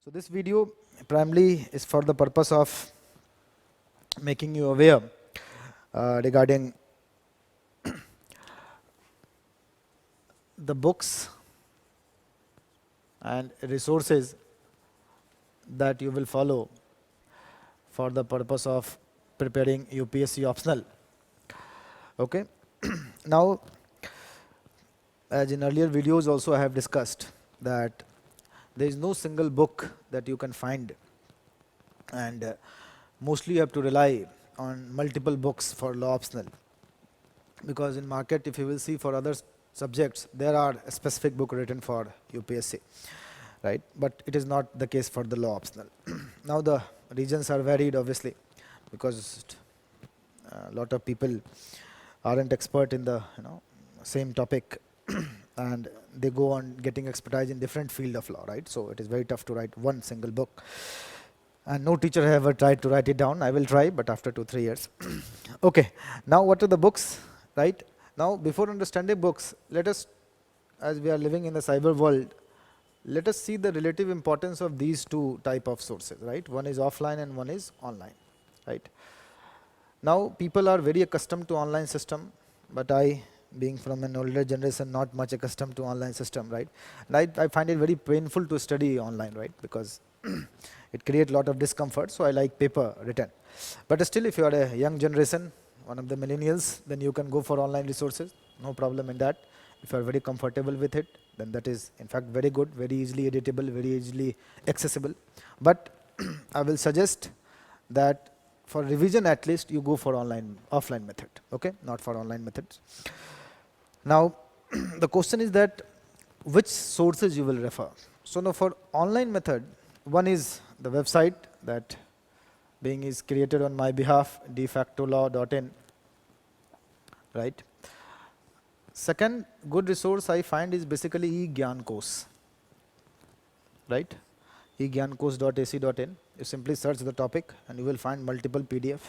So this video primarily is for the purpose of making you aware regarding the books and resources that you will follow for the purpose of preparing UPSC optional. Okay. Now, as in earlier videos also I have discussed that there is no single book that you can find, and mostly you have to rely on multiple books for law optional, because in market if you will see for other subjects there are a specific book written for UPSC, right? But it is not the case for the law optional. Now the regions are varied obviously, because a lot of people aren't expert in the same topic and they go on getting expertise in different field of law, right? So it is very tough to write one single book, and no teacher have ever tried to write it down. I will try, but after 2-3 years. Okay, now what are the books, right? Now before understanding books, let us, as we are living in the cyber world, let us see the relative importance of these two type of sources, right? One is offline and one is online, right? Now people are very accustomed to online system, but I, being from an older generation, not much accustomed to online system, right? And I find it very painful to study online, right? Because it creates a lot of discomfort, so I like paper written. But still, if you are a young generation, one of the millennials, then you can go for online resources, no problem in that. If you are very comfortable with it, then that is in fact very good, very easily editable, very easily accessible. But I will suggest that for revision at least you go for offline method, okay, not for online methods. Now the question is that which sources you will refer. So now for online method, one is the website that being is created on my behalf, defactolaw.in, right? Second good resource I find is basically eGyanKosh, right? eGyanKosh.ac.in. You simply search the topic and you will find multiple PDF,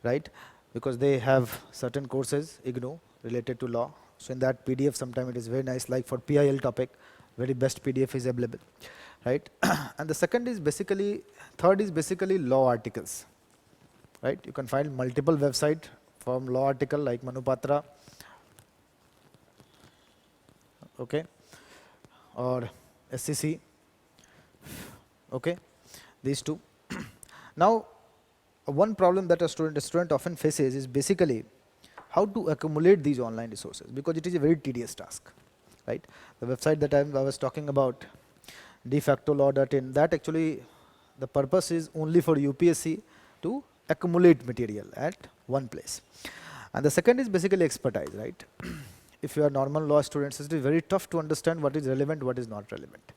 right? Because they have certain courses, IGNOU, related to law. So in that PDF, sometimes it is very nice, like for PIL topic, very best PDF is available, right? And the third is basically law articles, right? You can find multiple website from law article like Manupatra, okay, or SCC, okay, these two. Now, one problem that a student often faces is basically how to accumulate these online resources, because it is a very tedious task, right? The website that I was talking about, defactolaw.in, that actually the purpose is only for UPSC to accumulate material at one place. And the second is basically expertise, right? If you are normal law students, it is very tough to understand what is relevant, what is not relevant.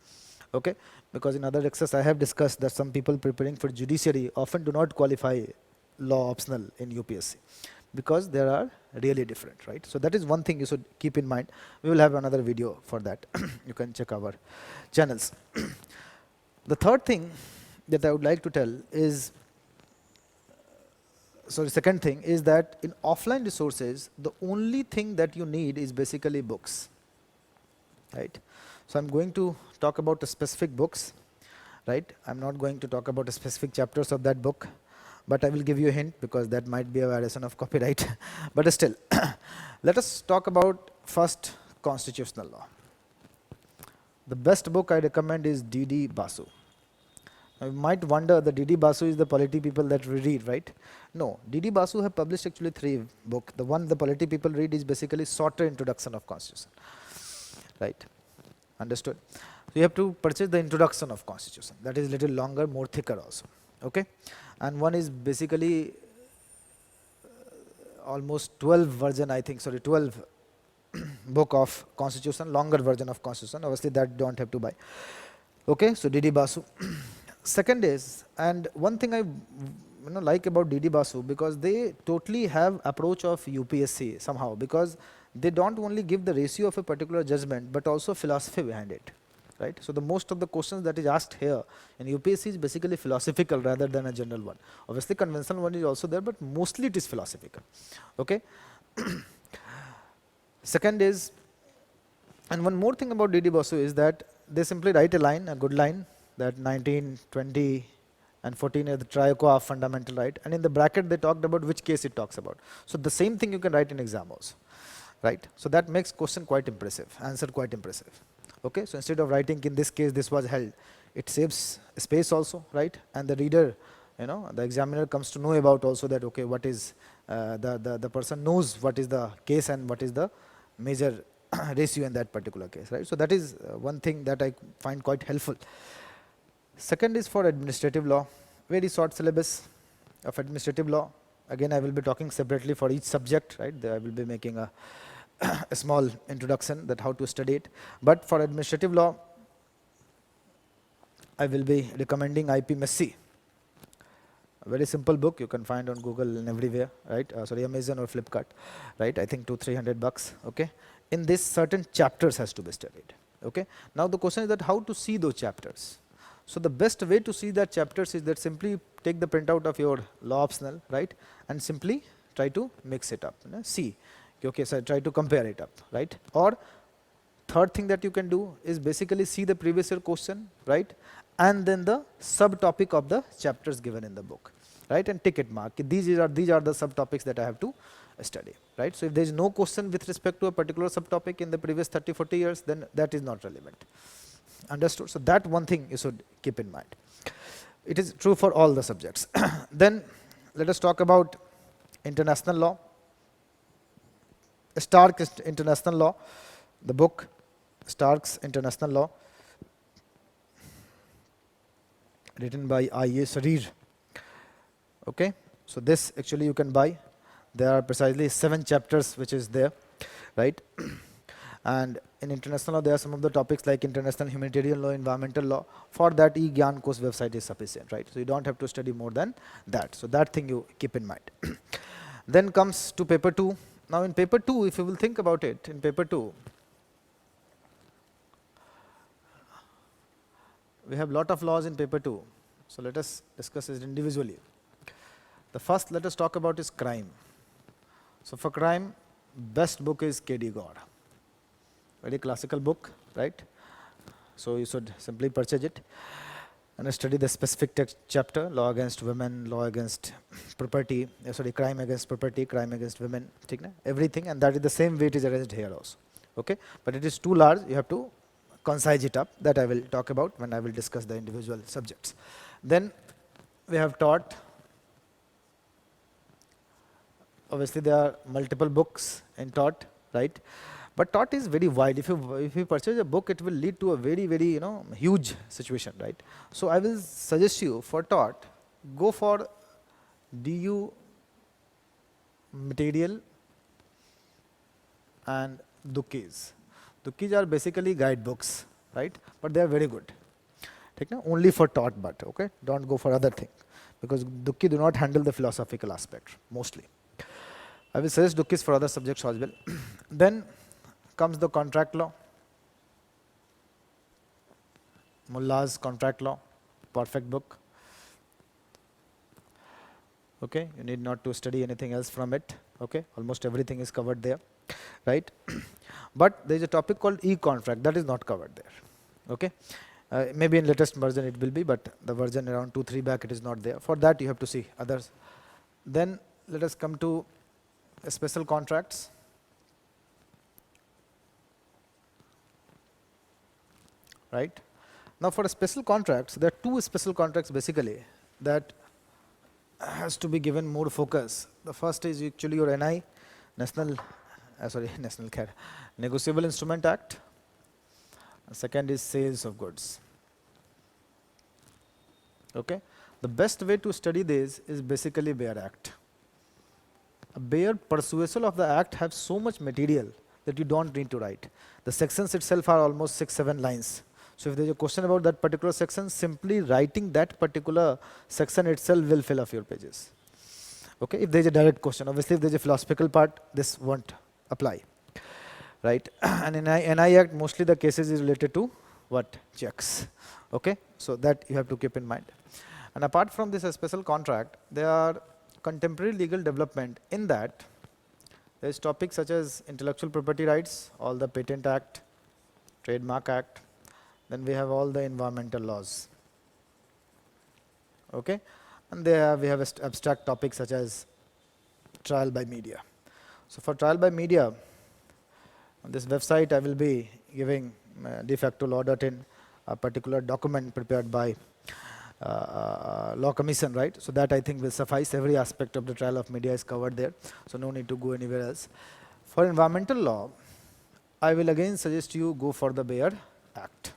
Okay, because in other access I have discussed that some people preparing for judiciary often do not qualify law optional in UPSC because they are really different, right? So that is one thing you should keep in mind. We will have another video for that. You can check our channels. The third thing that I would like to tell is, second thing is that in offline resources, the only thing that you need is basically books, right? So I'm going to talk about the specific books, right? I'm not going to talk about the specific chapters of that book, but I will give you a hint because that might be a violation of copyright. But still, let us talk about first constitutional law. The best book I recommend is D.D. Basu. Now you might wonder that D.D. Basu is the polity people that we read, right? No, D.D. Basu have published actually 3 books. The one the polity people read is basically shorter introduction of constitution, right? Understood? So you have to purchase the introduction of constitution. That is little longer, more thicker also. Okay? And one is basically almost 12 version, I think, 12 book of constitution, longer version of constitution. Obviously that don't have to buy. Okay, so D.D. Basu. Second is, and one thing I like about D.D. Basu, because they totally have approach of UPSC somehow, because they don't only give the ratio of a particular judgment, but also philosophy behind it, right? So the most of the questions that is asked here in UPSC is basically philosophical rather than a general one. Obviously conventional one is also there, but mostly it is philosophical, okay? Second is, and one more thing about D.D. Basu is that they simply write a line, a good line, that 19, 20, and 14 is the TRICO of fundamental right. And in the bracket, they talked about which case it talks about. So the same thing you can write in exam also, right? So that makes question quite impressive, answer quite impressive. Okay, so instead of writing in this case this was held, it saves space also, right? And the reader, the examiner comes to know about also that, okay, what is the person knows what is the case and what is the major ratio in that particular case, right? So that is one thing that I find quite helpful. Second is for administrative law, very short syllabus of administrative law. Again, I will be talking separately for each subject, right? There I will be making a small introduction that how to study it. But for administrative law, I will be recommending IP Messi. A very simple book you can find on Google and everywhere, right? Amazon or Flipkart, right? I think $200-300, okay? In this, certain chapters has to be studied, okay? Now the question is that how to see those chapters. So the best way to see that chapters is that simply take the printout of your law optional, right? And simply try to mix it up, see. Okay, so try to compare it up, right? Or third thing that you can do is basically see the previous year question, right? And then the subtopic of the chapters given in the book, right? And ticket mark. These are the subtopics that I have to study, right? So if there is no question with respect to a particular subtopic in the previous 30-40 years, then that is not relevant. Understood? So that one thing you should keep in mind. It is true for all the subjects. Then let us talk about international law. Stark's International Law, the book Stark's International Law, written by I.A. Sir. Okay, so this actually you can buy. There are precisely 7 chapters which is there, right? And in international law, there are some of the topics like international humanitarian law, environmental law. For that, eGyan course website is sufficient, right? So you don't have to study more than that. So that thing you keep in mind. Then comes to paper 2. Now in paper 2, if you will think about it, in paper 2, we have lot of laws in paper 2. So let us discuss it individually. The first let us talk about is crime. So for crime, best book is K.D. Gaur. Very classical book, right? So you should simply purchase it and study the specific text chapter, law against women, law against property, crime against property, crime against women, everything, and that is the same way it is arranged here also. Okay, but it is too large, you have to concise it up. That I will talk about when I will discuss the individual subjects. Then we have tort. Obviously there are multiple books in tort, right? But tort is very wide. If you purchase a book, it will lead to a very, very huge situation, right? So I will suggest you for tort, go for DU material and Dukis. Dukis are basically guidebooks, right? But they are very good. Only for tort, but okay, don't go for other thing, because Dukki do not handle the philosophical aspect mostly. I will suggest Dukis for other subjects as well. Then comes the contract law. Mullah's Contract Law, perfect book. Okay, you need not to study anything else from it. Okay, almost everything is covered there, right? But there is a topic called e-contract that is not covered there. Okay, maybe in latest version it will be, but the version around 2-3 back it is not there. For that you have to see others. Then let us come to special contracts. Right? Now for special contracts, there are 2 special contracts basically that has to be given more focus. The first is actually your NI, Negotiable Instrument Act. The second is sales of goods. Okay? The best way to study this is basically bare act. A bare persuasion of the act have so much material that you don't need to write. The sections itself are almost 6-7 lines. So if there is a question about that particular section, simply writing that particular section itself will fill up your pages. Okay, if there is a direct question. Obviously, if there is a philosophical part, this won't apply. Right? And in NI Act, mostly the cases is related to what? Checks. Okay, so that you have to keep in mind. And apart from this special contract, there are contemporary legal development in that there is topics such as intellectual property rights, all the Patent Act, Trademark Act. Then we have all the environmental laws. Okay, and we have abstract topics such as trial by media. So for trial by media, on this website I will be giving de facto law.in, a particular document prepared by law commission, right? So that I think will suffice. Every aspect of the trial of media is covered there, so no need to go anywhere else. For environmental law, I will again suggest you go for the Bayer Act.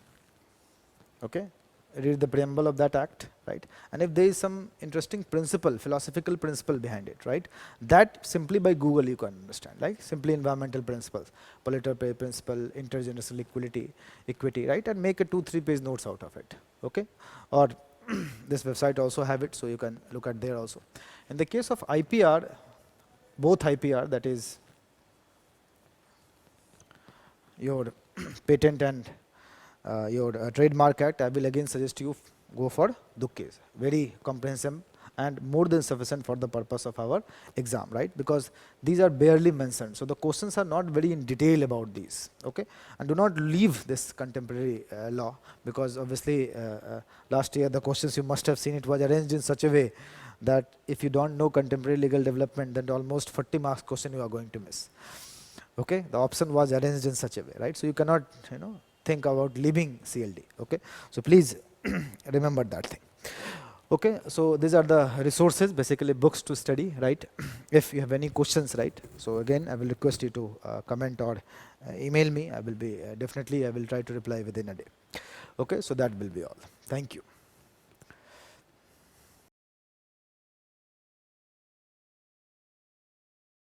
Okay, read the preamble of that act, right? And if there is some interesting principle, philosophical principle behind it, right, that simply by Google you can understand, like simply environmental principles, polluter pay principle, intergenerational equity, right, and make a 2-3 page notes out of it. Okay, or this website also have it, so you can look at there also. In the case of IPR, both IPR, that is your patent and your trademark act, I will again suggest you go for Duk case. Very comprehensive and more than sufficient for the purpose of our exam, right? Because these are barely mentioned, so the questions are not very in detail about these. Okay, and do not leave this contemporary law, because obviously last year the questions you must have seen, it was arranged in such a way that if you don't know contemporary legal development, then almost 40 marks question you are going to miss. Okay, the option was arranged in such a way, right? So you cannot, think about leaving CLD. Okay, so please remember that thing. Okay, so these are the resources, basically books to study, right? If you have any questions, right, so again I will request you to comment or email me. I will be definitely I will try to reply within a day. Okay, so that will be all. Thank you.